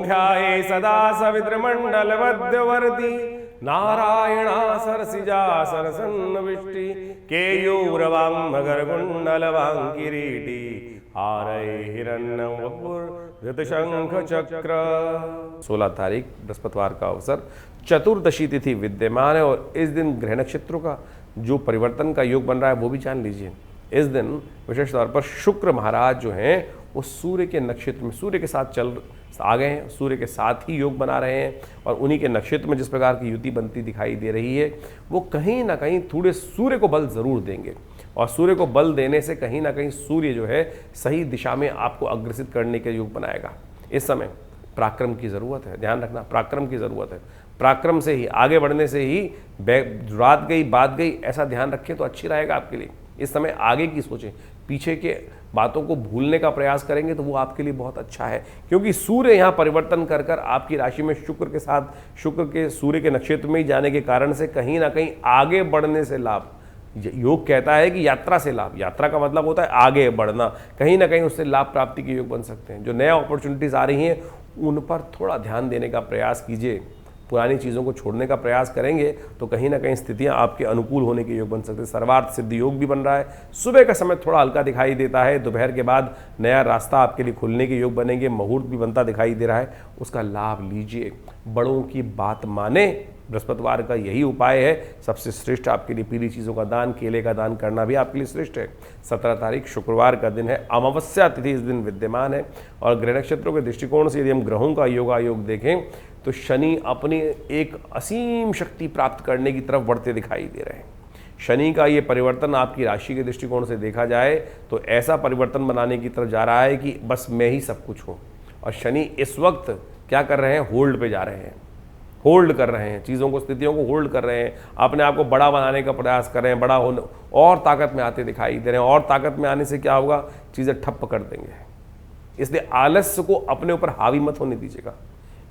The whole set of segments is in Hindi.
ध्याये सदा सवितृमण्डलमध्यवर्ती नारायणा सरसिजा सरसन्नविष्टि केयूरवाङ्मकरकुण्डलवाङ्किरीटी हारये हिरण्यवपुर्धृतशंख चक्र। 16 तारीख बृहस्पतिवार का अवसर, चतुर्दशी तिथि विद्यमान है और इस दिन ग्रह नक्षत्रों का जो परिवर्तन का योग बन रहा है वो भी जान लीजिए। इस दिन विशेष तौर पर शुक्र महाराज जो हैं वो सूर्य के नक्षत्र में सूर्य के साथ आ गए हैं, सूर्य के साथ ही योग बना रहे हैं और उन्हीं के नक्षत्र में जिस प्रकार की युति बनती दिखाई दे रही है वो कहीं ना कहीं थोड़े सूर्य को बल जरूर देंगे और सूर्य को बल देने से कहीं ना कहीं सूर्य जो है सही दिशा में आपको अग्रसित करने के योग बनाएगा। इस समय पराक्रम की ज़रूरत है, ध्यान रखना, पराक्रम की ज़रूरत है। पराक्रम से ही आगे बढ़ने से ही रात गई बात गई ऐसा ध्यान रखें तो अच्छी रहेगा आपके लिए। इस समय आगे की सोचें, पीछे के बातों को भूलने का प्रयास करेंगे तो वो आपके लिए बहुत अच्छा है, क्योंकि सूर्य यहाँ परिवर्तन कर कर आपकी राशि में शुक्र के साथ, शुक्र के सूर्य के नक्षत्र में ही जाने के कारण से कहीं ना कहीं आगे बढ़ने से लाभ। योग कहता है कि यात्रा से लाभ, यात्रा का मतलब होता है आगे बढ़ना, कहीं ना कहीं उससे लाभ प्राप्ति के योग बन सकते हैं। जो नया अपॉर्चुनिटीज़ आ रही हैं उन पर थोड़ा ध्यान देने का प्रयास कीजिए। पुरानी चीज़ों को छोड़ने का प्रयास करेंगे तो कहीं ना कहीं स्थितियां आपके अनुकूल होने के योग बन सकते हैं। सर्वार्थ सिद्ध योग भी बन रहा है। सुबह का समय थोड़ा हल्का दिखाई देता है, दोपहर के बाद नया रास्ता आपके लिए खुलने के योग बनेंगे। मुहूर्त भी बनता दिखाई दे रहा है, उसका लाभ लीजिए। बड़ों की बात माने, बृहस्पतिवार का यही उपाय है। सबसे श्रेष्ठ आपके लिए पीली चीज़ों का दान, केले का दान करना भी आपके लिए श्रेष्ठ है। 17 तारीख शुक्रवार का दिन है, अमावस्या तिथि इस दिन विद्यमान है और ग्रह नक्षत्रों के दृष्टिकोण से यदि हम ग्रहों का योगायोग देखें तो शनि अपनी एक असीम शक्ति प्राप्त करने की तरफ बढ़ते दिखाई दे रहे हैं। शनि का ये परिवर्तन आपकी राशि के दृष्टिकोण से देखा जाए तो ऐसा परिवर्तन बनाने की तरफ जा रहा है कि बस मैं ही सब कुछ हूँ। और शनि इस वक्त क्या कर रहे हैं, होल्ड पे जा रहे हैं, होल्ड कर रहे हैं, चीज़ों को, स्थितियों को होल्ड कर रहे हैं, अपने आप को बड़ा बनाने का प्रयास कर रहे हैं, बड़ा होने और ताकत में आते दिखाई दे रहे हैं। और ताकत में आने से क्या होगा, चीज़ें ठप्प कर देंगे। इसलिए आलस्य को अपने ऊपर हावी मत होने दीजिएगा।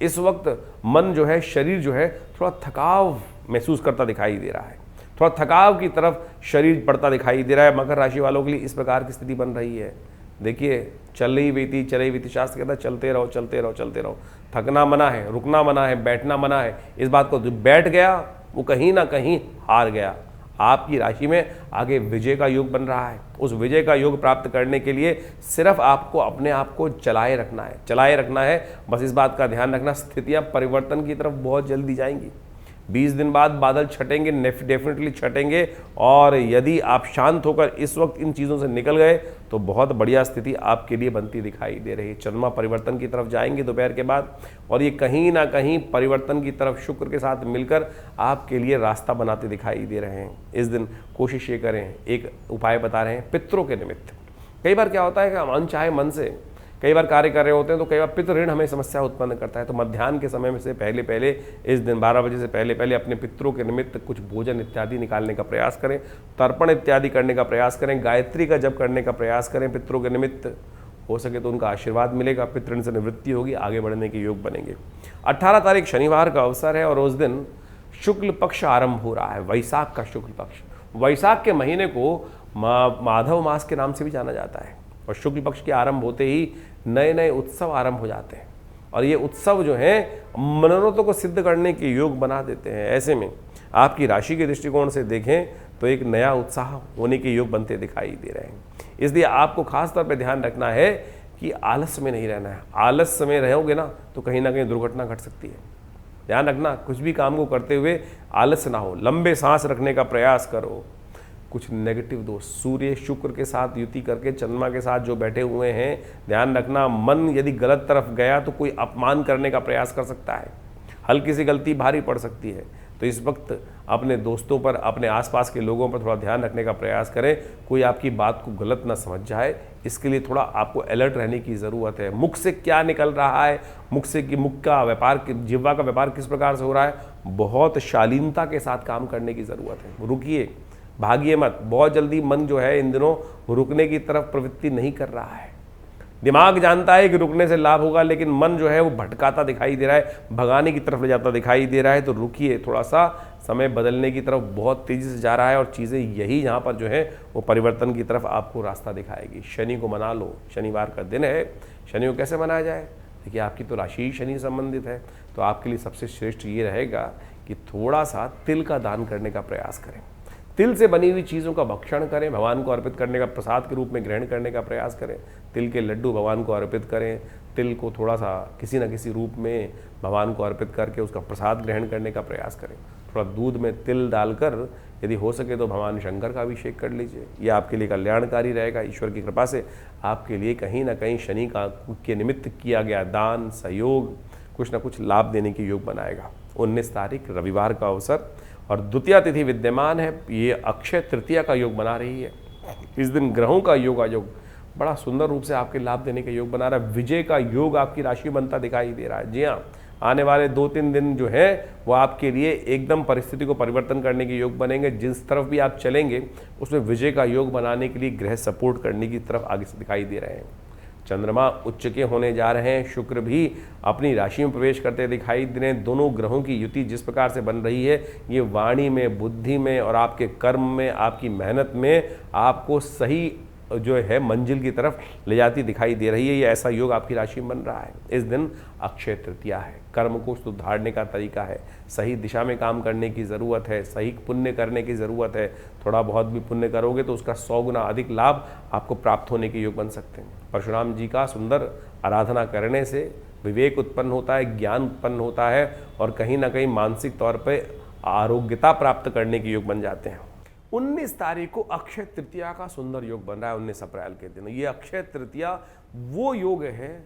इस वक्त मन जो है, शरीर जो है थोड़ा थकाव महसूस करता दिखाई दे रहा है, थोड़ा थकाव की तरफ शरीर बढ़ता दिखाई दे रहा है। मकर राशि वालों के लिए इस प्रकार की स्थिति बन रही है। देखिए, चल रही बीती शास्त्र कहता है चलते रहो चलते रहो चलते रहो। थकना मना है, रुकना मना है, बैठना मना है। इस बात को जो बैठ गया वो कहीं ना कहीं हार गया। आपकी राशि में आगे विजय का योग बन रहा है। उस विजय का योग प्राप्त करने के लिए सिर्फ आपको अपने आप को चलाए रखना है, चलाए रखना है। बस इस बात का ध्यान रखना, स्थितियां परिवर्तन की तरफ बहुत जल्दी जाएंगी। 20 दिन बाद बादल छटेंगे, डेफिनेटली छटेंगे। और यदि आप शांत होकर इस वक्त इन चीज़ों से निकल गए तो बहुत बढ़िया स्थिति आपके लिए बनती दिखाई दे रही है। चंद्रमा परिवर्तन की तरफ जाएंगे दोपहर के बाद और ये कहीं ना कहीं परिवर्तन की तरफ शुक्र के साथ मिलकर आपके लिए रास्ता बनाते दिखाई दे रहे हैं। इस दिन कोशिश ये करें, एक उपाय बता रहे हैं पितरों के निमित्त। कई बार क्या होता है कि हम अनचाहे मन से कई बार कार्य कर रहे होते हैं तो कई बार पितृ ऋण हमें समस्या उत्पन्न करता है। तो मध्याह्न के समय में से पहले इस दिन 12 बजे से पहले अपने पितरों के निमित्त कुछ भोजन इत्यादि निकालने का प्रयास करें, तर्पण इत्यादि करने का प्रयास करें, गायत्री का जप करने का प्रयास करें पितरों के निमित्त। हो सके तो उनका आशीर्वाद मिलेगा, पितृ ऋण से निवृत्ति होगी, आगे बढ़ने के योग बनेंगे। 18 तारीख शनिवार का अवसर है और उस दिन शुक्ल पक्ष आरंभ हो रहा है, वैशाख का शुक्ल पक्ष। वैशाख के महीने को माधव मास के नाम से भी जाना जाता है और शुक्ल पक्ष के आरंभ होते ही नए नए उत्सव आरंभ हो जाते हैं और ये उत्सव जो हैं मनोरथों को सिद्ध करने के योग बना देते हैं। ऐसे में आपकी राशि के दृष्टिकोण से देखें तो एक नया उत्साह होने के योग बनते दिखाई दे रहे हैं। इसलिए आपको खास तौर पे ध्यान रखना है कि आलस्य में नहीं रहना है। आलस्य में रहोगे ना तो कहीं ना कहीं दुर्घटना घट सकती है। ध्यान रखना, कुछ भी काम को करते हुए आलस्य ना हो, लंबे सांस रखने का प्रयास करो। कुछ नेगेटिव दोष सूर्य शुक्र के साथ युति करके चंद्रमा के साथ जो बैठे हुए हैं, ध्यान रखना, मन यदि गलत तरफ गया तो कोई अपमान करने का प्रयास कर सकता है, हल्की सी गलती भारी पड़ सकती है। तो इस वक्त अपने दोस्तों पर, अपने आसपास के लोगों पर थोड़ा ध्यान रखने का प्रयास करें, कोई आपकी बात को गलत ना समझ जाए। इसके लिए थोड़ा आपको अलर्ट रहने की ज़रूरत है। मुख से क्या निकल रहा है, मुख का व्यापार, जिह्वा का व्यापार किस प्रकार से हो रहा है, बहुत शालीनता के साथ काम करने की ज़रूरत है। रुकिए, भागिए मत। बहुत जल्दी मन जो है इन दिनों रुकने की तरफ प्रवृत्ति नहीं कर रहा है। दिमाग जानता है कि रुकने से लाभ होगा, लेकिन मन जो है वो भटकाता दिखाई दे रहा है, भगाने की तरफ ले जाता दिखाई दे रहा है। तो रुकिए, थोड़ा सा समय बदलने की तरफ बहुत तेज़ी से जा रहा है और चीज़ें यही यहाँ पर जो है वो परिवर्तन की तरफ आपको रास्ता दिखाएगी। शनि को मना लो, शनिवार का दिन है। शनि को कैसे मनाया जाए? देखिए आपकी तो राशि ही शनि संबंधित है, तो आपके लिए सबसे श्रेष्ठ ये रहेगा कि थोड़ा सा तिल का दान करने का प्रयास करें। तिल से बनी हुई चीज़ों का भक्षण करें, भगवान को अर्पित करने का, प्रसाद के रूप में ग्रहण करने का प्रयास करें। तिल के लड्डू भगवान को अर्पित करें, तिल को थोड़ा सा किसी न किसी रूप में भगवान को अर्पित करके उसका प्रसाद ग्रहण करने का प्रयास करें। थोड़ा दूध में तिल डालकर यदि हो सके तो भगवान शंकर का अभिषेक कर लीजिए। ये आपके लिए कल्याणकारी रहेगा। ईश्वर की कृपा से आपके लिए कहीं ना कहीं शनि का के निमित्त किया गया दान, सहयोग कुछ न कुछ लाभ देने के योग बनाएगा। 19 तारीख रविवार का अवसर और द्वितीया तिथि विद्यमान है। ये अक्षय तृतीया का योग बना रही है। इस दिन ग्रहों का योग बड़ा सुंदर रूप से आपके लाभ देने का योग बना रहा है। विजय का योग आपकी राशि में बनता दिखाई दे रहा है। जी हाँ, आने वाले 2-3 दिन जो है वो आपके लिए एकदम परिस्थिति को परिवर्तन करने के योग बनेंगे। जिस तरफ भी आप चलेंगे उसमें विजय का योग बनाने के लिए ग्रह सपोर्ट करने की तरफ आगे से दिखाई दे रहे हैं। चंद्रमा उच्च के होने जा रहे हैं, शुक्र भी अपनी राशि में प्रवेश करते दिखाई दे रहे हैं। दोनों ग्रहों की युति जिस प्रकार से बन रही है, ये वाणी में, बुद्धि में और आपके कर्म में, आपकी मेहनत में आपको सही जो है मंजिल की तरफ ले जाती दिखाई दे रही है। ये ऐसा योग आपकी राशि में बन रहा है। इस दिन अक्षय तृतीया है। कर्म को सुधारने का तरीका है, सही दिशा में काम करने की ज़रूरत है, सही पुण्य करने की ज़रूरत है। थोड़ा बहुत भी पुण्य करोगे तो उसका 100 गुना अधिक लाभ आपको प्राप्त होने के योग बन सकते हैं। परशुराम जी का सुंदर आराधना करने से विवेक उत्पन्न होता है, ज्ञान उत्पन्न होता है और कहीं ना कहीं मानसिक तौर पर आरोग्यता प्राप्त करने के योग बन जाते हैं। 19 तारीख को अक्षय तृतीया का सुंदर योग बन रहा है। 19 अप्रैल के दिन ये अक्षय तृतीया वो योग है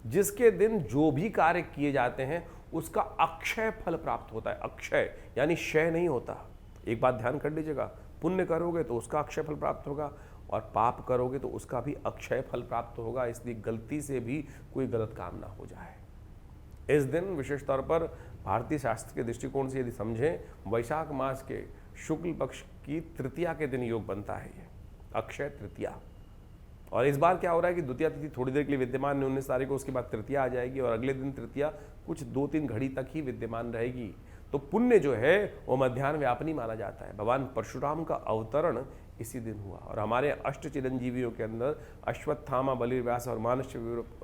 जिसके दिन जो भी कार्य किए जाते हैं उसका अक्षय फल प्राप्त होता है। अक्षय यानी क्षय नहीं होता। एक बात ध्यान कर लीजिएगा, पुण्य करोगे तो उसका अक्षय फल प्राप्त होगा और पाप करोगे तो उसका भी अक्षय फल प्राप्त होगा। इसलिए गलती से भी कोई गलत काम ना हो जाए। इस दिन विशेष तौर पर भारतीय शास्त्र के दृष्टिकोण से यदि समझें, वैशाख मास के शुक्ल पक्ष की तृतीया के दिन योग बनता है ये अक्षय तृतीया। और इस बार क्या हो रहा है कि द्वितीया तिथि थोड़ी देर के लिए विद्यमान है 19 तारीख को, उसके बाद तृतीया आ जाएगी और अगले दिन तृतीया कुछ 2-3 घड़ी तक ही विद्यमान रहेगी। तो पुण्य जो है वो मध्याह्न व्यापनी माना जाता है। भगवान परशुराम का अवतरण इसी दिन हुआ और हमारे अष्ट चिरंजीवियों के अंदर अश्वत्थामा, बलिर्व्यास और मानस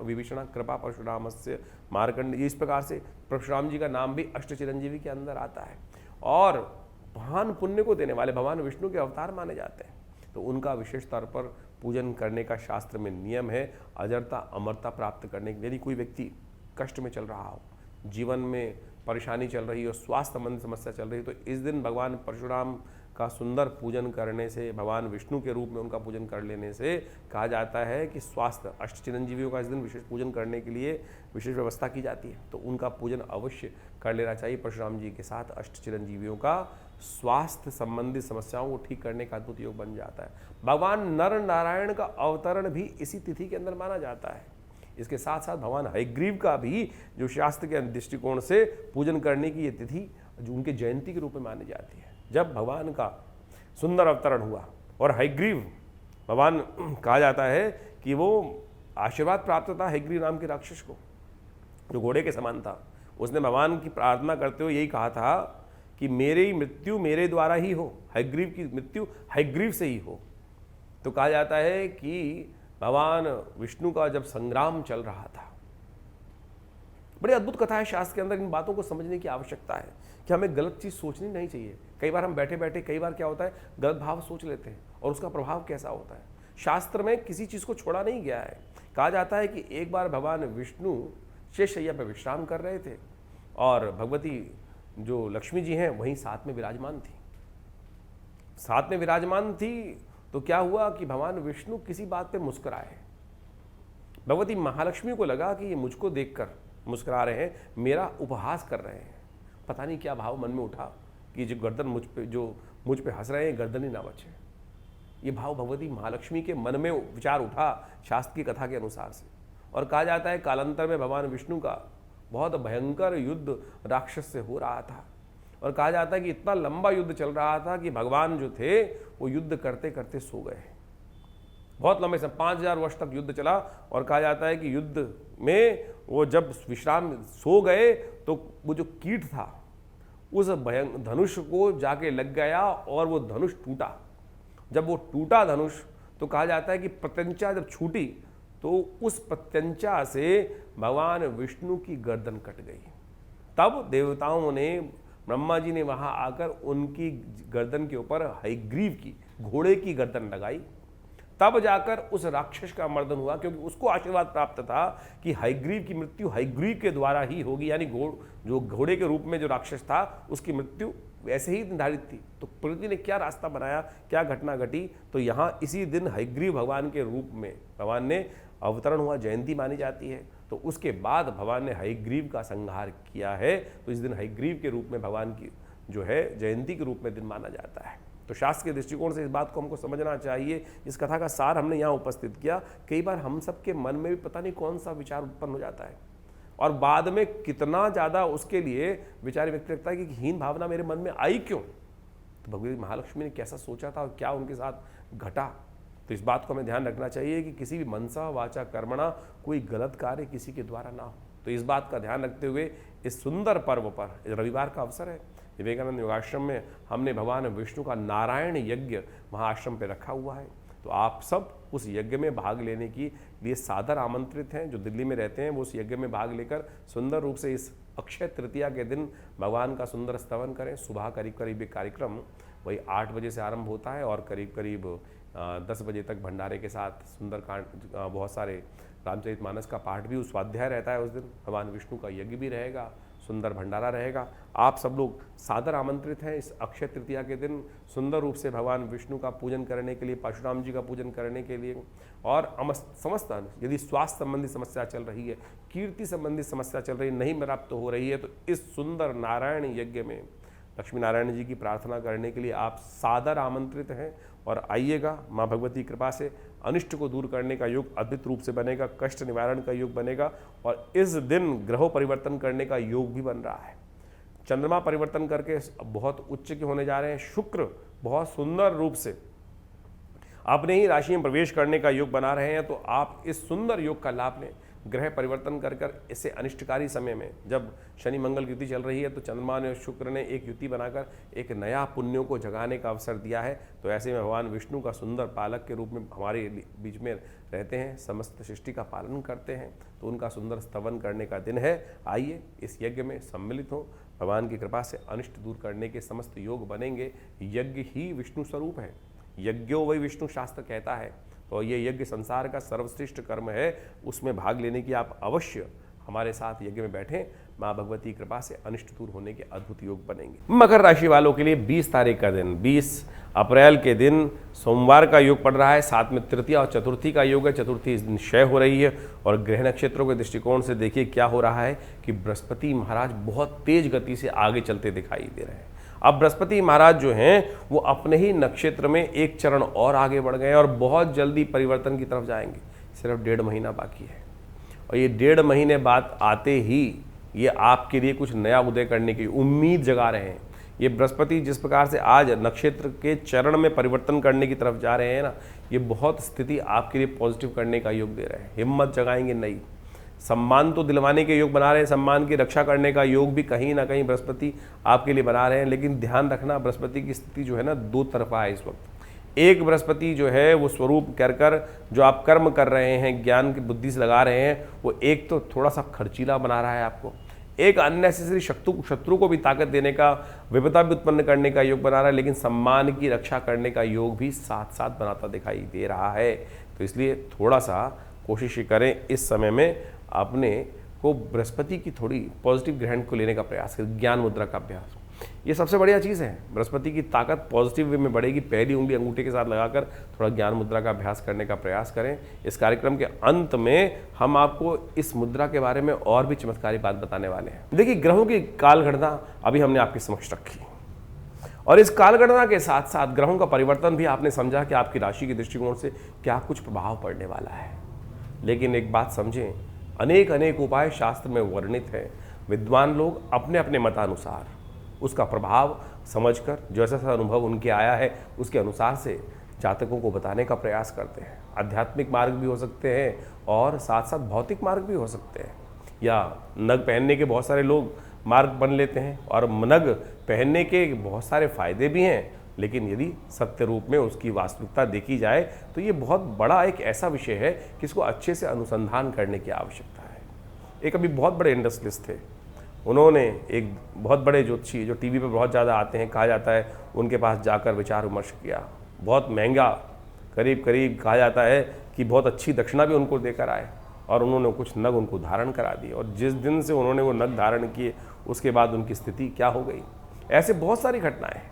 विभीषण, कृपा परशुरामस्य मार्कंड, इस प्रकार से परशुराम जी का नाम भी अष्ट चिरंजीवी के अंदर आता है। और महान पुण्य को देने वाले भगवान विष्णु के अवतार माने जाते हैं, तो उनका विशेष तौर पर पूजन करने का शास्त्र में नियम है। अजरता अमरता प्राप्त करने के लिए यदि कोई व्यक्ति कष्ट में चल रहा हो, जीवन में परेशानी चल रही हो, स्वास्थ्य संबंधी समस्या चल रही है, तो इस दिन भगवान परशुराम का सुंदर पूजन करने से, भगवान विष्णु के रूप में उनका पूजन कर लेने से कहा जाता है कि स्वास्थ्य, अष्ट चिरंजीवियों का इस दिन विशेष पूजन करने के लिए विशेष व्यवस्था की जाती है, तो उनका पूजन अवश्य कर लेना चाहिए। परशुराम जी के साथ अष्ट चिरंजीवियों का स्वास्थ्य संबंधी समस्याओं को ठीक करने का अद्भुत योग बन जाता है। भगवान नर नारायण का अवतरण भी इसी तिथि के अंदर माना जाता है। इसके साथ साथ भगवान हयग्रीव का भी जो शास्त्र के दृष्टिकोण से पूजन करने की ये तिथि जो उनके जयंती के रूप में मानी जाती है। जब भगवान का सुंदर अवतरण हुआ और हयग्रीव भगवान कहा जाता है कि वो आशीर्वाद प्राप्त था हयग्रीव नाम के राक्षस को, जो घोड़े के समान था। उसने भगवान की प्रार्थना करते हुए यही कहा था कि मेरी मृत्यु मेरे द्वारा ही हो, हयग्रीव की मृत्यु हयग्रीव से ही हो। तो कहा जाता है कि भगवान विष्णु का जब संग्राम चल रहा था, बड़ी अद्भुत कथा है शास्त्र के अंदर। इन बातों को समझने की आवश्यकता है कि हमें गलत चीज़ सोचनी नहीं चाहिए। कई बार हम बैठे बैठे कई बार क्या होता है गलत भाव सोच लेते हैं और उसका प्रभाव कैसा होता है। शास्त्र में किसी चीज़ को छोड़ा नहीं गया है। कहा जाता है कि एक बार भगवान विष्णु शेषशैया पर विश्राम कर रहे थे और भगवती जो लक्ष्मी जी हैं वहीं साथ में विराजमान थी। तो क्या हुआ कि भगवान विष्णु किसी बात पे मुस्कुराए। भगवती महालक्ष्मी को लगा कि ये मुझको देखकर मुस्कुरा रहे हैं, मेरा उपहास कर रहे हैं। पता नहीं क्या भाव मन में उठा कि जो गर्दन मुझ पे हंस रहे हैं, गर्दन ही ना बचे। ये भाव भगवती महालक्ष्मी के मन में विचार उठा शास्त्र की कथा के अनुसार से। और कहा जाता है कालांतर में भगवान विष्णु का बहुत भयंकर युद्ध राक्षस से हो रहा था और कहा जाता है कि इतना लंबा युद्ध चल रहा था कि भगवान जो थे वो युद्ध करते करते सो गए। बहुत लंबे समय 5000 वर्ष तक युद्ध चला और कहा जाता है कि युद्ध में वो जब विश्राम सो गए तो वो जो कीट था उस धनुष को जाके लग गया और वो धनुष टूटा। जब वो टूटा धनुष तो कहा जाता है कि प्रत्यंचा जब छूटी तो उस प्रत्यंचा से भगवान विष्णु की गर्दन कट गई। तब देवताओं ने, ब्रह्मा जी ने वहां आकर उनकी गर्दन के ऊपर हयग्रीव की, घोड़े की गर्दन लगाई। तब जाकर उस राक्षस का मर्दन हुआ, क्योंकि उसको आशीर्वाद प्राप्त था कि हयग्रीव की मृत्यु हयग्रीव के द्वारा ही होगी, यानी जो घोड़े के रूप में जो राक्षस था उसकी मृत्यु वैसे ही निर्धारित थी। तो प्रकृति ने क्या रास्ता बनाया, क्या घटना घटी, तो यहाँ इसी दिन हयग्रीव भगवान के रूप में भगवान ने अवतरण हुआ, जयंती मानी जाती है। तो उसके बाद भगवान ने हयग्रीव का संहार किया है, तो इस दिन हयग्रीव के रूप में भगवान की जो है जयंती के रूप में दिन माना जाता है। तो शास्त्र के दृष्टिकोण से इस बात को हमको समझना चाहिए। इस कथा का सार हमने यहाँ उपस्थित किया। कई बार हम सबके मन में भी पता नहीं कौन सा विचार उत्पन्न हो जाता है और बाद में कितना ज़्यादा उसके लिए विचार व्यक्त रखता है कि हीन भावना मेरे मन में आई क्यों, तो भगवती महालक्ष्मी ने कैसा सोचा था और क्या उनके साथ घटा। तो इस बात को हमें ध्यान रखना चाहिए कि किसी भी मनसा वाचा कर्मणा कोई गलत कार्य किसी के द्वारा ना हो। तो इस बात का ध्यान रखते हुए इस सुंदर पर्व पर, रविवार का अवसर है, विवेकानंद योगाश्रम में हमने भगवान विष्णु का नारायण यज्ञ महाआश्रम पे रखा हुआ है। तो आप सब उस यज्ञ में भाग लेने के लिए सादर आमंत्रित हैं। जो दिल्ली में रहते हैं वो उस यज्ञ में भाग लेकर सुंदर रूप से इस अक्षय तृतीया के दिन भगवान का सुंदर स्तवन करें। सुबह करीब करीब एक कार्यक्रम वही 8 बजे से आरंभ होता है और करीब करीब 10 बजे तक भंडारे के साथ सुंदर कांड, बहुत सारे रामचरितमानस का पाठ भी, उस स्वाध्याय रहता है उस दिन, भगवान विष्णु का यज्ञ भी रहेगा, सुंदर भंडारा रहेगा। आप सब लोग सादर आमंत्रित हैं इस अक्षय तृतीया के दिन सुंदर रूप से भगवान विष्णु का पूजन करने के लिए, परशुराम जी का पूजन करने के लिए। और समस्त यदि स्वास्थ्य संबंधी समस्या चल रही है, कीर्ति संबंधी समस्या चल रही है, नहीं प्राप्त हो रही है, तो इस सुंदर नारायण यज्ञ में लक्ष्मी नारायण जी की प्रार्थना करने के लिए आप सादर आमंत्रित हैं। और आइएगा, माँ भगवती कृपा से अनिष्ट को दूर करने का योग अद्भुत रूप से बनेगा, कष्ट निवारण का योग बनेगा। और इस दिन ग्रहों परिवर्तन करने का योग भी बन रहा है। चंद्रमा परिवर्तन करके बहुत उच्च के होने जा रहे हैं, शुक्र बहुत सुंदर रूप से अपने ही राशि में प्रवेश करने का योग बना रहे हैं। तो आप इस सुंदर योग का लाभ लें। ग्रह परिवर्तन कर कर इसे अनिष्टकारी समय में, जब शनि मंगल युति चल रही है, तो चंद्रमा ने, शुक्र ने एक युति बनाकर एक नया पुण्यों को जगाने का अवसर दिया है। तो ऐसे में भगवान विष्णु का सुंदर पालक के रूप में हमारे बीच में रहते हैं, समस्त सृष्टि का पालन करते हैं। तो उनका सुंदर स्तवन करने का दिन है। आइए इस यज्ञ में सम्मिलित हों। भगवान की कृपा से अनिष्ट दूर करने के समस्त योग बनेंगे। यज्ञ ही विष्णु स्वरूप है, यज्ञो वही विष्णु शास्त्र कहता है। तो ये यज्ञ संसार का सर्वश्रेष्ठ कर्म है, उसमें भाग लेने की आप अवश्य हमारे साथ यज्ञ में बैठें। माँ भगवती कृपा से अनिष्ट दूर होने के अद्भुत योग बनेंगे। मकर राशि वालों के लिए 20 तारीख का दिन, 20 अप्रैल के दिन सोमवार का योग पड़ रहा है। साथ में तृतीया और चतुर्थी का योग है। चतुर्थी इस दिन क्षय हो रही है। और ग्रह नक्षत्रों के दृष्टिकोण से देखिए क्या हो रहा है कि बृहस्पति महाराज बहुत तेज गति से आगे चलते दिखाई दे रहे हैं। अब बृहस्पति महाराज जो हैं वो अपने ही नक्षत्र में एक चरण और आगे बढ़ गए और बहुत जल्दी परिवर्तन की तरफ जाएंगे। सिर्फ 1.5 महीना बाकी है और ये 1.5 महीने बाद आते ही ये आपके लिए कुछ नया उदय करने की उम्मीद जगा रहे हैं। ये बृहस्पति जिस प्रकार से आज नक्षत्र के चरण में परिवर्तन करने की तरफ जा रहे हैं ना, ये बहुत स्थिति आपके लिए पॉजिटिव करने का योग दे रहे हैं। हिम्मत जगाएंगे नई, सम्मान तो दिलवाने के योग बना रहे हैं, सम्मान की रक्षा करने का योग भी कहीं ना कहीं बृहस्पति आपके लिए बना रहे हैं। लेकिन ध्यान रखना, बृहस्पति की स्थिति जो है ना, 2 तरफा है इस वक्त। एक बृहस्पति जो है वो स्वरूप कर जो आप कर्म कर रहे हैं, ज्ञान की बुद्धि से लगा रहे हैं, वो एक तो थोड़ा सा खर्चीला बना रहा है आपको, एक अननेसेसरी शत्रु को भी ताकत देने का, विपदा भी उत्पन्न करने का योग बना रहा है। लेकिन सम्मान की रक्षा करने का योग भी साथ साथ बनाता दिखाई दे रहा है। तो इसलिए थोड़ा सा कोशिश करें इस समय में अपने को बृहस्पति की थोड़ी पॉजिटिव ग्रहण को लेने का प्रयास करें। ज्ञान मुद्रा का अभ्यास ये सबसे बढ़िया चीज़ है। बृहस्पति की ताकत पॉजिटिव वे में बढ़ेगी। पहली उंगली अंगूठे के साथ लगाकर थोड़ा ज्ञान मुद्रा का अभ्यास करने का प्रयास करें। इस कार्यक्रम के अंत में हम आपको इस मुद्रा के बारे में और भी चमत्कारी बात बताने वाले हैं। देखिए, ग्रहों की कालगणना अभी हमने आपके समक्ष रखी और इस कालगणना के साथ साथ ग्रहों का परिवर्तन भी आपने समझा कि आपकी राशि के दृष्टिकोण से क्या कुछ प्रभाव पड़ने वाला है। लेकिन एक बात समझें, अनेक उपाय शास्त्र में वर्णित हैं। विद्वान लोग अपने अपने मतानुसार उसका प्रभाव समझकर, जैसा सा अनुभव उनके आया है उसके अनुसार से जातकों को बताने का प्रयास करते हैं। आध्यात्मिक मार्ग भी हो सकते हैं और साथ साथ भौतिक मार्ग भी हो सकते हैं। या नग पहनने के बहुत सारे लोग मार्ग बन लेते हैं और नग पहनने के बहुत सारे फायदे भी हैं। लेकिन यदि सत्य रूप में उसकी वास्तविकता देखी जाए तो ये बहुत बड़ा एक ऐसा विषय है कि इसको अच्छे से अनुसंधान करने की आवश्यकता है। एक अभी बहुत बड़े इंडस्ट्रियलिस्ट थे, उन्होंने एक बहुत बड़े ज्योतिषी जो टीवी पे बहुत ज़्यादा आते हैं, कहा जाता है, उनके पास जाकर विचार विमर्श किया। बहुत महंगा, करीब करीब कहा जाता है कि बहुत अच्छी दक्षिणा भी उनको देकर आए, और उन्होंने कुछ नग उनको धारण करा दिए, और जिस दिन से उन्होंने वो नग धारण किए उसके बाद उनकी स्थिति क्या हो गई। ऐसे बहुत सारी घटनाएं हैं।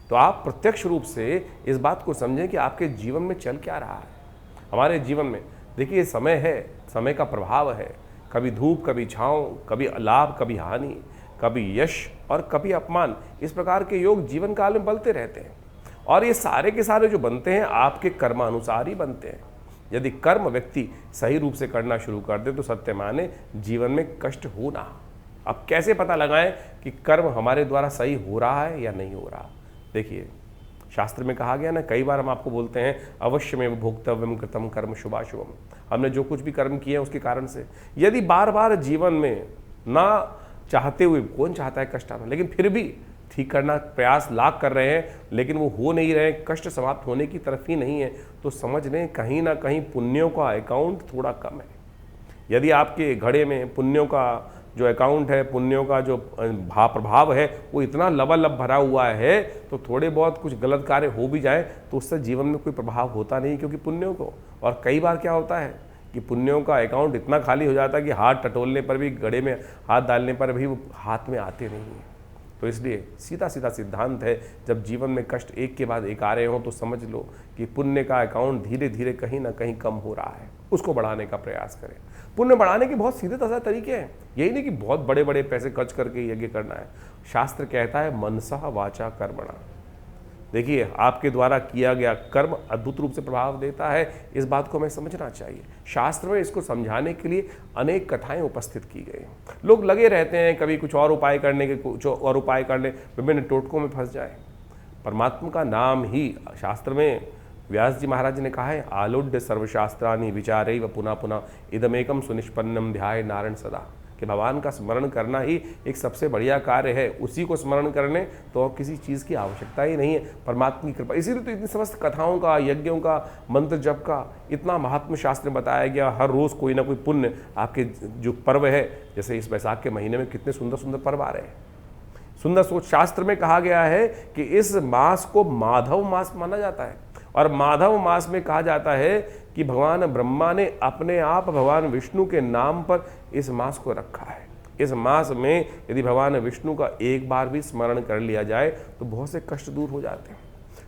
तो आप प्रत्यक्ष रूप से इस बात को समझें कि आपके जीवन में चल क्या रहा है। हमारे जीवन में देखिए समय है, समय का प्रभाव है, कभी धूप कभी छाँव, कभी लाभ कभी हानि, कभी यश और कभी अपमान, इस प्रकार के योग जीवन काल में बनते रहते हैं। और ये सारे के सारे जो बनते हैं आपके कर्मानुसार ही बनते हैं। यदि कर्म व्यक्ति सही रूप से करना शुरू कर दे तो सत्य माने जीवन में कष्ट हो ना। अब कैसे पता लगाएं कि कर्म हमारे द्वारा सही हो रहा है या नहीं हो रहा। देखिए शास्त्र में कहा गया ना, कई बार हम आपको बोलते हैं अवश्य में भोक्तव्यम कृतम कर्म शुभाशुभम। हमने जो कुछ भी कर्म किए हैं उसके कारण से यदि बार बार जीवन में ना चाहते हुए, कौन चाहता है कष्ट आना, लेकिन फिर भी ठीक करना प्रयास लाख कर रहे हैं लेकिन वो हो नहीं रहे, कष्ट समाप्त होने की तरफ ही नहीं है, तो समझ लें कहीं ना कहीं पुण्यों का अकाउंट थोड़ा कम है। यदि आपके घड़े में पुण्यों का जो अकाउंट है, पुण्यों का जो प्रभाव है वो इतना लबालब भरा हुआ है, तो थोड़े बहुत कुछ गलत कार्य हो भी जाए तो उससे जीवन में कोई प्रभाव होता नहीं, क्योंकि पुण्यों को। और कई बार क्या होता है कि पुण्यों का अकाउंट इतना खाली हो जाता है कि हाथ टटोलने पर भी, घड़े में हाथ डालने पर भी वो हाथ में आते नहीं हैं। तो इसलिए सीधा सीधा सिद्धांत है, जब जीवन में कष्ट एक के बाद एक आ रहे हों तो समझ लो कि पुण्य का अकाउंट धीरे धीरे कहीं ना कहीं कम हो रहा है, उसको बढ़ाने का प्रयास करें। पुण्य बढ़ाने के बहुत सीधे साधे तरीके हैं, यही नहीं कि बहुत बड़े बड़े पैसे खर्च करके यज्ञ करना है। शास्त्र कहता है मनसा वाचा कर्मणा। देखिए आपके द्वारा किया गया कर्म अद्भुत रूप से प्रभाव देता है, इस बात को हमें समझना चाहिए। शास्त्र में इसको समझाने के लिए अनेक कथाएं उपस्थित की गई। लोग लगे रहते हैं कभी कुछ और उपाय करने के, कुछ और उपाय करने, विभिन्न टोटकों में फंस जाए। परमात्मा का नाम ही शास्त्र में व्यास जी महाराज ने कहा है, आलोड्य सर्वशास्त्रानि विचारे व पुनः पुनः इदमेकम सुनिष्पन्नम ध्याय नारायण सदा, कि भगवान का स्मरण करना ही एक सबसे बढ़िया कार्य है। उसी को स्मरण करने तो और किसी चीज़ की आवश्यकता ही नहीं है, परमात्मा की कृपा। इसीलिए तो इतनी समस्त कथाओं का, यज्ञों का, मंत्र जप का इतना महात्म शास्त्र में बताया गया। हर रोज़ कोई ना कोई पुण्य आपके जो पर्व है, जैसे इस बैसाख के महीने में कितने सुंदर सुंदर पर्व आ रहे हैं। सुंदर सोच शास्त्र में कहा गया है कि इस मास को माधव मास माना जाता है, और माधव मास में कहा जाता है कि भगवान ब्रह्मा ने अपने आप भगवान विष्णु के नाम पर इस मास को रखा है। इस मास में यदि भगवान विष्णु का एक बार भी स्मरण कर लिया जाए तो बहुत से कष्ट दूर हो जाते हैं।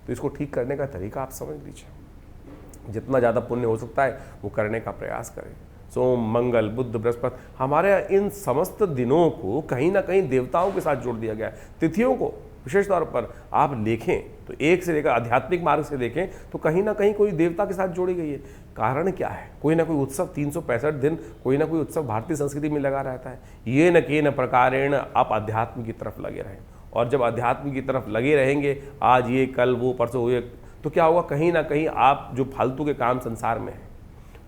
तो इसको ठीक करने का तरीका आप समझ लीजिए। जितना ज़्यादा पुण्य हो सकता है वो करने का प्रयास करें। सोम, मंगल, बुध, बृहस्पति, हमारे इन समस्त दिनों को कहीं ना कहीं देवताओं के साथ जोड़ दिया गया है। तिथियों को विशेष तौर पर आप देखें तो एक से लेकर आध्यात्मिक मार्ग से देखें तो कहीं ना कहीं कोई देवता के साथ जोड़ी गई है। कारण क्या है? कोई ना कोई उत्सव, 365 दिन कोई ना कोई उत्सव भारतीय संस्कृति में लगा रहता है। ये न के न प्रकारेण आप अध्यात्म की तरफ लगे रहें, और जब अध्यात्म की तरफ लगे रहेंगे, आज ये कल वो परसों ये, तो क्या होगा, कहीं ना कहीं आप जो फालतू के काम संसार में हैं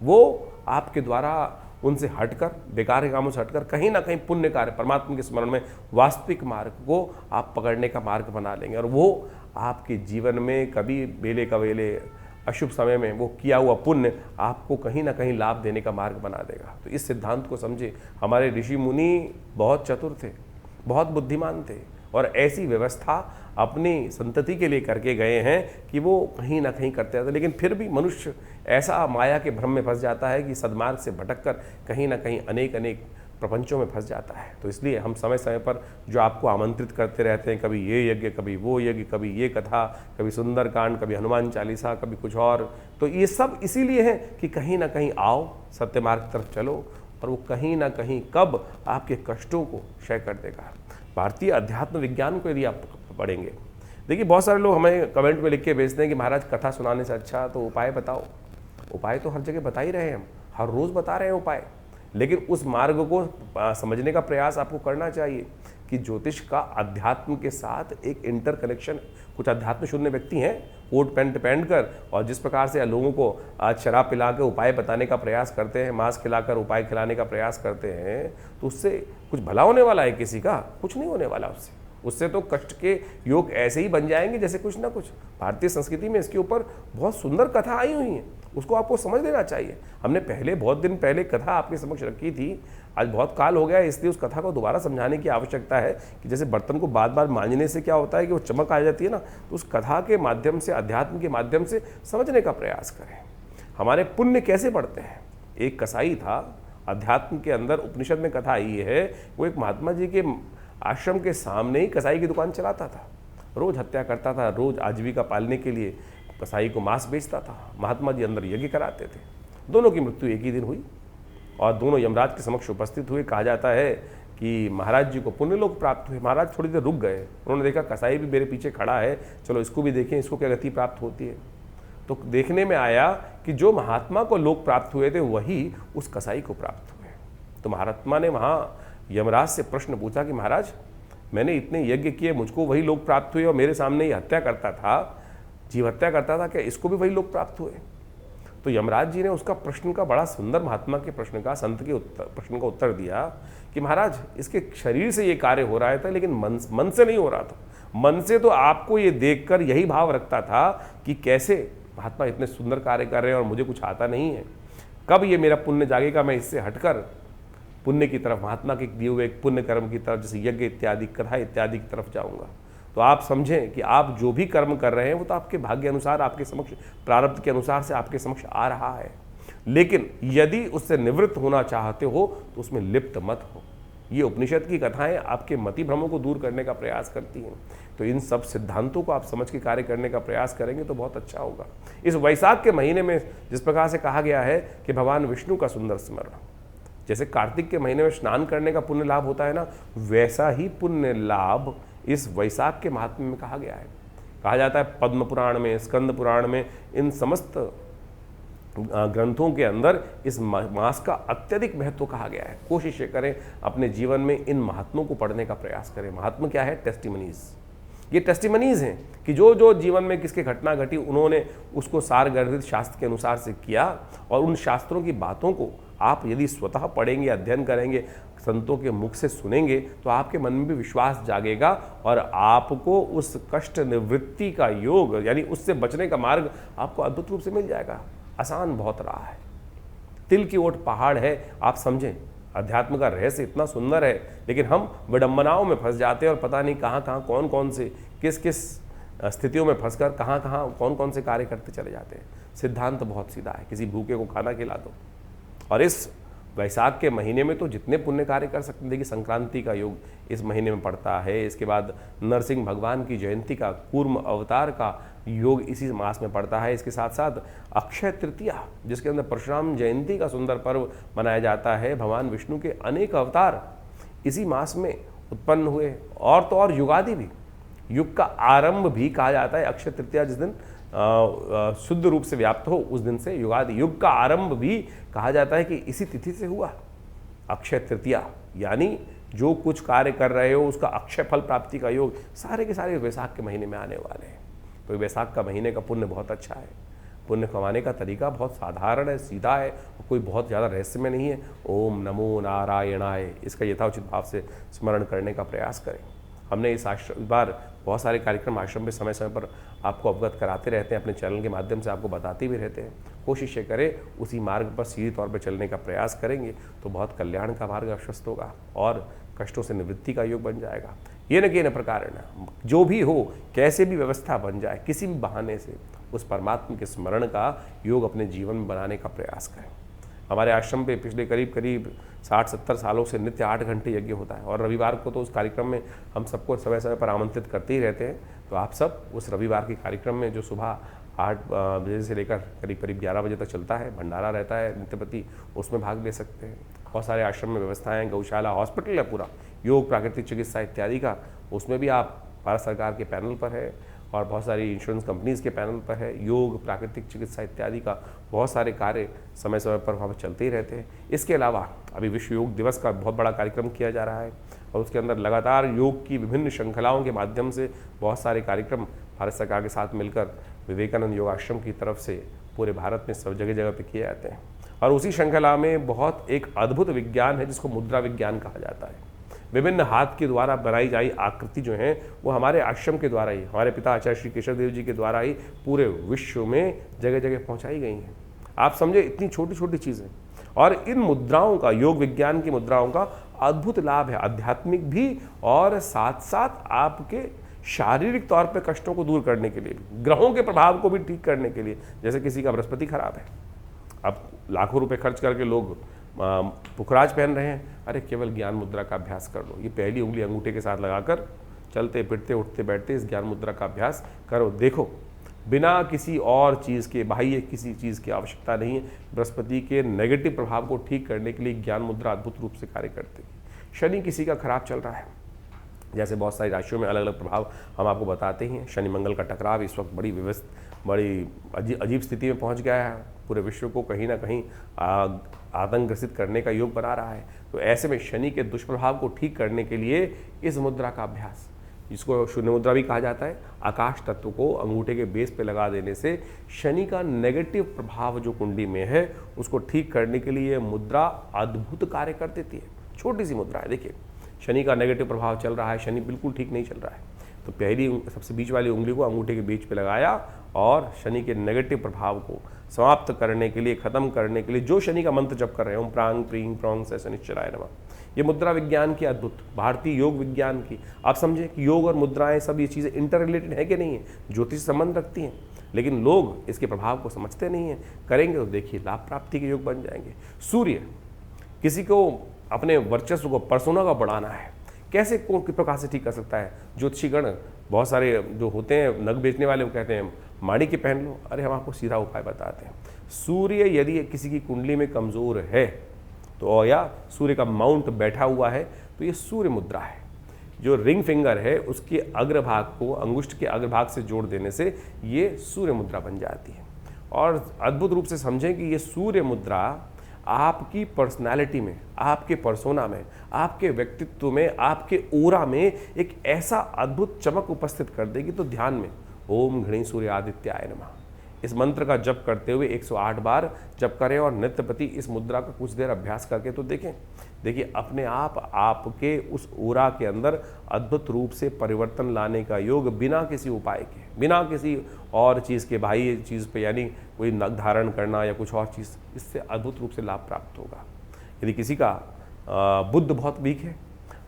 वो आपके द्वारा उनसे हटकर, बेकार के कामों से हटकर कहीं ना कहीं पुण्य कार्य, परमात्मा के स्मरण में वास्तविक मार्ग को आप पकड़ने का मार्ग बना लेंगे, और वो आपके जीवन में कभी बेले कवेले अशुभ समय में वो किया हुआ पुण्य आपको कहीं ना कहीं लाभ देने का मार्ग बना देगा। तो इस सिद्धांत को समझे। हमारे ऋषि मुनि बहुत चतुर थे, बहुत बुद्धिमान थे, और ऐसी व्यवस्था अपनी संतति के लिए करके गए हैं कि वो कहीं ना कहीं करते रहते। लेकिन फिर भी मनुष्य ऐसा माया के भ्रम में फंस जाता है कि सद्मार्ग से भटककर कहीं ना कहीं अनेक अनेक प्रपंचों में फंस जाता है। तो इसलिए हम समय समय पर जो आपको आमंत्रित करते रहते हैं, कभी ये यज्ञ, कभी वो यज्ञ, कभी ये कथा, कभी सुंदरकांड, कभी हनुमान चालीसा, कभी कुछ और, तो ये सब इसीलिए है कि कहीं ना कहीं आओ, सत्य मार्ग की तरफ चलो, और वो कहीं ना कहीं कब आपके कष्टों को क्षय कर देगा। भारतीय अध्यात्म विज्ञान को यदि आप पढ़ेंगे, देखिए बहुत सारे लोग हमें कमेंट में लिख के भेजते हैं कि महाराज कथा सुनाने से अच्छा तो उपाय बताओ। उपाय तो हर जगह बता ही रहे हैं, हम हर रोज़ बता रहे हैं उपाय, लेकिन उस मार्ग को समझने का प्रयास आपको करना चाहिए कि ज्योतिष का अध्यात्म के साथ एक इंटर कनेक्शन। कुछ अध्यात्म शून्य व्यक्ति हैं, कोट पैंट पहन कर, और जिस प्रकार से लोगों को आज शराब पिला कर उपाय बताने का प्रयास करते हैं, मांस खिलाकर उपाय खिलाने का प्रयास करते हैं, तो उससे कुछ भला होने वाला है किसी का? कुछ नहीं होने वाला उससे तो कष्ट के योग ऐसे ही बन जाएंगे जैसे कुछ ना कुछ। भारतीय संस्कृति में इसके ऊपर बहुत सुंदर कथा आई हुई है, उसको आपको समझ लेना चाहिए। हमने पहले बहुत दिन पहले कथा आपके समक्ष रखी थी, आज बहुत काल हो गया है, इसलिए उस कथा को दोबारा समझाने की आवश्यकता है कि जैसे बर्तन को बार बार मांजने से क्या होता है कि वो चमक आ जाती है ना, तो उस कथा के माध्यम से, अध्यात्म के माध्यम से समझने का प्रयास करें। हमारे पुण्य कैसे बढ़ते हैं। एक कसाई था, अध्यात्म के अंदर उपनिषद में कथा आई है, वो एक महात्मा जी के आश्रम के सामने ही कसाई की दुकान चलाता था, रोज हत्या करता था, रोज आजीविका पालने के लिए कसाई को मांस बेचता था। महात्मा जी अंदर यज्ञ कराते थे। दोनों की मृत्यु एक ही दिन हुई और दोनों यमराज के समक्ष उपस्थित हुए। कहा जाता है कि महाराज जी को पुण्य लोक प्राप्त हुए। महाराज थोड़ी देर रुक गए, उन्होंने देखा कसाई भी मेरे पीछे खड़ा है, चलो इसको भी देखें, इसको क्या गति प्राप्त होती है। तो देखने में आया कि जो महात्मा को लोक प्राप्त हुए थे वही उस कसाई को प्राप्त हुए। तो महात्मा ने वहाँ यमराज से प्रश्न पूछा कि महाराज, मैंने इतने यज्ञ किए, मुझको वही लोक प्राप्त हुए और मेरे सामने ही हत्या करता था, जीव हत्या करता था, क्या इसको भी वही लोक प्राप्त हुए। तो यमराज जी ने उसका प्रश्न का, बड़ा सुंदर महात्मा के प्रश्न का, संत के प्रश्न का उत्तर दिया कि महाराज, इसके शरीर से ये कार्य हो रहा था, लेकिन मन से नहीं हो रहा था। मन से तो आपको ये देखकर यही भाव रखता था कि कैसे महात्मा इतने सुंदर कार्य कर रहे हैं और मुझे कुछ आता नहीं है, कब ये मेरा पुण्य जागेगा, मैं इससे हटकर पुण्य की तरफ, महात्मा के दिए हुए एक पुण्य कर्म की तरफ, जैसे यज्ञ इत्यादि, कथा इत्यादि की तरफ जाऊंगा। तो आप समझें कि आप जो भी कर्म कर रहे हैं वो तो आपके भाग्य अनुसार, आपके समक्ष, प्रारब्ध के अनुसार से आपके समक्ष आ रहा है, लेकिन यदि उससे निवृत्त होना चाहते हो तो उसमें लिप्त मत हो। ये उपनिषद की कथाएं आपके मति भ्रमों को दूर करने का प्रयास करती हैं। तो इन सब सिद्धांतों को आप समझ के कार्य करने का प्रयास करेंगे तो बहुत अच्छा होगा। इस वैशाख के महीने में जिस प्रकार से कहा गया है कि भगवान विष्णु का सुंदर स्मरण, जैसे कार्तिक के महीने में स्नान करने का पुण्य लाभ होता है ना, वैसा ही पुण्य लाभ इस वैशाख के महात्म्य में कहा गया है। कहा जाता है पद्म पुराण में, स्कंद पुराण में, इन समस्त ग्रंथों के अंदर इस मास का अत्यधिक महत्व कहा गया है। कोशिश करें अपने जीवन में इन महात्मों को पढ़ने का प्रयास करें। महात्मा क्या है? टेस्टिमनीज। ये टेस्टिमनीज हैं कि जो जो जीवन में किसके घटना घटी, उन्होंने उसको सारगर्भित शास्त्र के अनुसार से किया, और उन शास्त्रों की बातों को आप यदि स्वतः पढ़ेंगे, अध्ययन करेंगे, संतों के मुख से सुनेंगे, तो आपके मन में भी विश्वास जागेगा और आपको उस कष्ट निवृत्ति का योग, यानी उससे बचने का मार्ग आपको अद्भुत रूप से मिल जाएगा। आसान बहुत रहा है, तिल की ओट पहाड़ है। आप समझें, अध्यात्म का रहस्य इतना सुंदर है, लेकिन हम विडंबनाओं में फंस जाते हैं और पता नहीं कहाँ कहाँ, कौन कौन से, किस किस स्थितियों में फंसकर कहाँ कहाँ कौन कौन से कार्य करते चले जाते हैं। सिद्धांत बहुत सीधा है, किसी भूखे को खाना खिला दो। और इस वैशाख के महीने में तो जितने पुण्य कार्य कर सकते हैं। देखिए, संक्रांति का योग इस महीने में पड़ता है, इसके बाद नरसिंह भगवान की जयंती का, कूर्म अवतार का योग इसी मास में पड़ता है। इसके साथ साथ अक्षय तृतीया, जिसके अंदर परशुराम जयंती का सुंदर पर्व मनाया जाता है। भगवान विष्णु के अनेक अवतार इसी मास में उत्पन्न हुए। और तो और युगादि भी, युग का आरंभ भी कहा जाता है अक्षय तृतीया, जिस दिन शुद्ध रूप से व्याप्त हो, उस दिन से युगादि, युग का आरंभ भी कहा जाता है कि इसी तिथि से हुआ। अक्षय तृतीया यानी जो कुछ कार्य कर रहे हो उसका अक्षय फल प्राप्ति का योग सारे के सारे वैशाख के महीने में आने वाले हैं। तो वैशाख का महीने का पुण्य बहुत अच्छा है। पुण्य कमाने का तरीका बहुत साधारण है, सीधा है, कोई बहुत ज़्यादा रहस्य में नहीं है। ओम नमो नारायणाय, इसका यथाउचित भाव से स्मरण करने का प्रयास करें। हमने इस बार बहुत सारे कार्यक्रम आश्रम में समय समय पर आपको अवगत कराते रहते हैं, अपने चैनल के माध्यम से आपको बताते भी रहते हैं। कोशिश ये करें उसी मार्ग पर सीधे तौर पर चलने का प्रयास करेंगे तो बहुत कल्याण का मार्ग आश्वस्त होगा और कष्टों से निवृत्ति का योग बन जाएगा। ये न कि न प्रकार न जो भी हो, कैसे भी व्यवस्था बन जाए, किसी भी बहाने से उस परमात्मा के स्मरण का योग अपने जीवन में बनाने का प्रयास करें। हमारे आश्रम पे पिछले करीब 60-70 सालों से नित्य 8 घंटे यज्ञ होता है और रविवार को तो उस कार्यक्रम में हम सबको समय समय पर आमंत्रित करते ही रहते हैं। तो आप सब उस रविवार के कार्यक्रम में, जो सुबह 8 बजे से लेकर करीब 11 बजे तक चलता है, भंडारा रहता है नित्यप्रति, उसमें भाग ले सकते हैं। बहुत सारे आश्रम में व्यवस्थाएँ, गौशाला, हॉस्पिटल है पूरा, योग, प्राकृतिक चिकित्सा इत्यादि का, उसमें भी आप भारत सरकार के पैनल पर है और बहुत सारी इंश्योरेंस कंपनीज़ के पैनल पर है। योग, प्राकृतिक चिकित्सा इत्यादि का बहुत सारे कार्य समय समय पर वहाँ पर चलते ही रहते हैं। इसके अलावा अभी विश्व योग दिवस का बहुत बड़ा कार्यक्रम किया जा रहा है और उसके अंदर लगातार योग की विभिन्न श्रृंखलाओं के माध्यम से बहुत सारे कार्यक्रम भारत सरकार के साथ मिलकर विवेकानंद योगाश्रम की तरफ से पूरे भारत में सब जगह जगह पर किए जाते हैं। और उसी श्रृंखला में बहुत एक अद्भुत विज्ञान है जिसको मुद्रा विज्ञान कहा जाता है। विभिन्न हाथ के द्वारा बनाई जाई आकृति जो है वो हमारे आश्रम के द्वारा ही, हमारे पिता आचार्य श्री केशव देव जी के द्वारा ही पूरे विश्व में जगह जगह पहुंचाई गई हैं। आप समझे, इतनी छोटी छोटी चीज़ें, और इन मुद्राओं का, योग विज्ञान की मुद्राओं का अद्भुत लाभ है, आध्यात्मिक भी और साथ साथ आपके शारीरिक तौर पे कष्टों को दूर करने के लिए भी, ग्रहों के प्रभाव को भी ठीक करने के लिए। जैसे किसी का बृहस्पति खराब है, अब लाखों रुपए खर्च करके लोग पुखराज पहन रहे हैं, अरे केवल ज्ञान मुद्रा का अभ्यास कर लो। ये पहली उंगली अंगूठे के साथ लगाकर चलते फिरते उठते बैठते इस ज्ञान मुद्रा का अभ्यास करो, देखो बिना किसी और चीज़ के, बाह्य किसी चीज़ की आवश्यकता नहीं है। बृहस्पति के नेगेटिव प्रभाव को ठीक करने के लिए ज्ञान मुद्रा अद्भुत रूप से कार्य करती है। शनि किसी का खराब चल रहा है, जैसे बहुत सारी राशियों में अलग अलग प्रभाव हम आपको बताते हैं। शनि मंगल का टकराव इस वक्त बड़ी अजीब स्थिति में पहुंच गया है, पूरे विश्व को कहीं ना कहीं आतंक ग्रसित करने का योग बना रहा है। तो ऐसे में शनि के दुष्प्रभाव को ठीक करने के लिए इस मुद्रा का अभ्यास, जिसको शून्य मुद्रा भी कहा जाता है, आकाश तत्व को अंगूठे के बेस पे लगा देने से शनि का नेगेटिव प्रभाव जो कुंडली में है उसको ठीक करने के लिए मुद्रा अद्भुत कार्य कर देती है। छोटी सी मुद्रा है, देखिए शनि का नेगेटिव प्रभाव चल रहा है, शनि बिल्कुल ठीक नहीं चल रहा है, तो पहली सबसे बीच वाली उंगली को अंगूठे के बीच पे लगाया और शनि के नेगेटिव प्रभाव को समाप्त करने के लिए, खत्म करने के लिए जो शनि का मंत्र जप कर रहे हैं, ओम प्रांग प्रींग प्रौंग से शनिश्चराय नमः, ये मुद्रा विज्ञान की अद्भुत, भारतीय योग विज्ञान की। आप समझें कि योग और मुद्राएं सब ये चीज़ें इंटर रिलेटेड है कि नहीं है, ज्योतिष संबंध रखती हैं, लेकिन लोग इसके प्रभाव को समझते नहीं हैं। करेंगे तो देखिए लाभ प्राप्ति के योग बन जाएंगे। सूर्य, किसी को अपने वर्चस्व को, परसोना का बढ़ाना है, कैसे किस प्रकार से ठीक कर सकता है। ज्योतिषीगण बहुत सारे जो होते हैं नग बेचने वाले, वो कहते हैं माणिक्य पहन लो, अरे हम आपको सीधा उपाय बताते हैं। सूर्य यदि किसी की कुंडली में कमज़ोर है तो, या सूर्य का माउंट बैठा हुआ है, तो ये सूर्य मुद्रा है। जो रिंग फिंगर है उसके अग्रभाग को अंगुष्ठ के अग्रभाग से जोड़ देने से ये सूर्य मुद्रा बन जाती है। और अद्भुत रूप से समझें कि ये सूर्य मुद्रा आपकी पर्सनालिटी में, आपके पर्सोना में, आपके व्यक्तित्व में, आपके ओरा में एक ऐसा अद्भुत चमक उपस्थित कर देगी। तो ध्यान में ओम घृणी सूर्य आदित्याय नमः इस मंत्र का जप करते हुए 108 बार जप करें और नित्य प्रति इस मुद्रा का कुछ देर अभ्यास करके तो देखें। देखिए अपने आप आपके उस ओरा के अंदर अद्भुत रूप से परिवर्तन लाने का योग, बिना किसी उपाय के, बिना किसी और चीज़ के, बाह्य चीज़ पे, यानी कोई नग धारण करना या कुछ और चीज़, इससे अद्भुत रूप से लाभ प्राप्त होगा। यदि किसी का बुद्ध बहुत वीक है,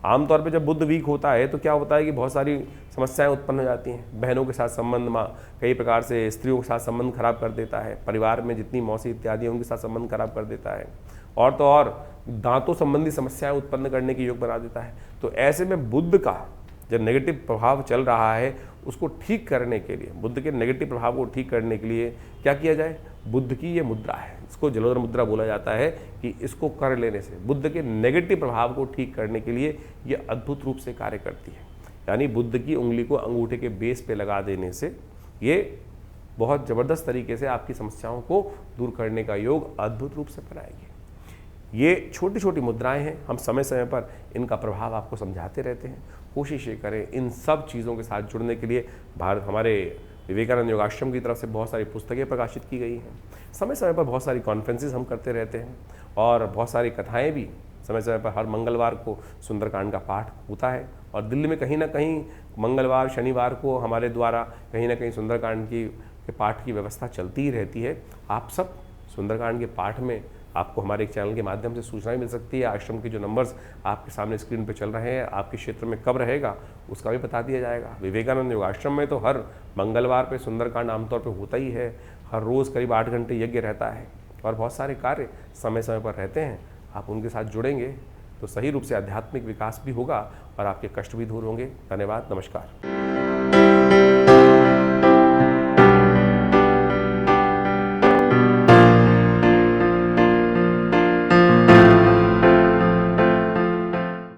आमतौर पे जब बुद्ध वीक होता है तो क्या होता है कि बहुत सारी समस्याएं उत्पन्न हो जाती हैं। बहनों के साथ संबंध में, कई प्रकार से स्त्रियों के साथ संबंध खराब कर देता है, परिवार में जितनी मौसी इत्यादि उनके साथ संबंध खराब कर देता है, और तो और दांतों संबंधी समस्याएं उत्पन्न करने के योग बना देता है। तो ऐसे में बुद्ध का जब नेगेटिव प्रभाव चल रहा है उसको ठीक करने के लिए, बुद्ध के नेगेटिव प्रभाव को ठीक करने के लिए क्या किया जाए। बुद्ध की ये मुद्रा है, इसको जलोदर मुद्रा बोला जाता है, कि इसको कर लेने से बुद्ध के नेगेटिव प्रभाव को ठीक करने के लिए ये अद्भुत रूप से कार्य करती है। यानी बुद्ध की उंगली को अंगूठे के बेस पे लगा देने से ये बहुत ज़बरदस्त तरीके से आपकी समस्याओं को दूर करने का योग अद्भुत रूप से बनाएगी। ये छोटी छोटी मुद्राएं हैं, हम समय समय पर इनका प्रभाव आपको समझाते रहते हैं। कोशिश ये करें इन सब चीज़ों के साथ जुड़ने के लिए। हमारे विवेकानंद योगाश्रम की तरफ से बहुत सारी पुस्तकें प्रकाशित की गई हैं, समय समय पर बहुत सारी कॉन्फ्रेंसेस हम करते रहते हैं, और बहुत सारी कथाएँ भी समय समय पर। हर मंगलवार को सुंदरकांड का पाठ होता है, और दिल्ली में कहीं ना कहीं मंगलवार शनिवार को हमारे द्वारा कहीं ना कहीं सुंदरकांड के पाठ की व्यवस्था चलती ही रहती है। आप सब सुंदरकांड के पाठ में आपको हमारे एक चैनल के माध्यम से सूचनाएं मिल सकती है। आश्रम के जो नंबर्स आपके सामने स्क्रीन पर चल रहे हैं, आपके क्षेत्र में कब रहेगा उसका भी बता दिया जाएगा। विवेकानंद योगाश्रम में तो हर मंगलवार पे सुंदरकांड आमतौर पे होता ही है, हर रोज़ करीब 8 घंटे यज्ञ रहता है, और बहुत सारे कार्य समय समय पर रहते हैं। आप उनके साथ जुड़ेंगे तो सही रूप से आध्यात्मिक विकास भी होगा और आपके कष्ट भी दूर होंगे। धन्यवाद, नमस्कार।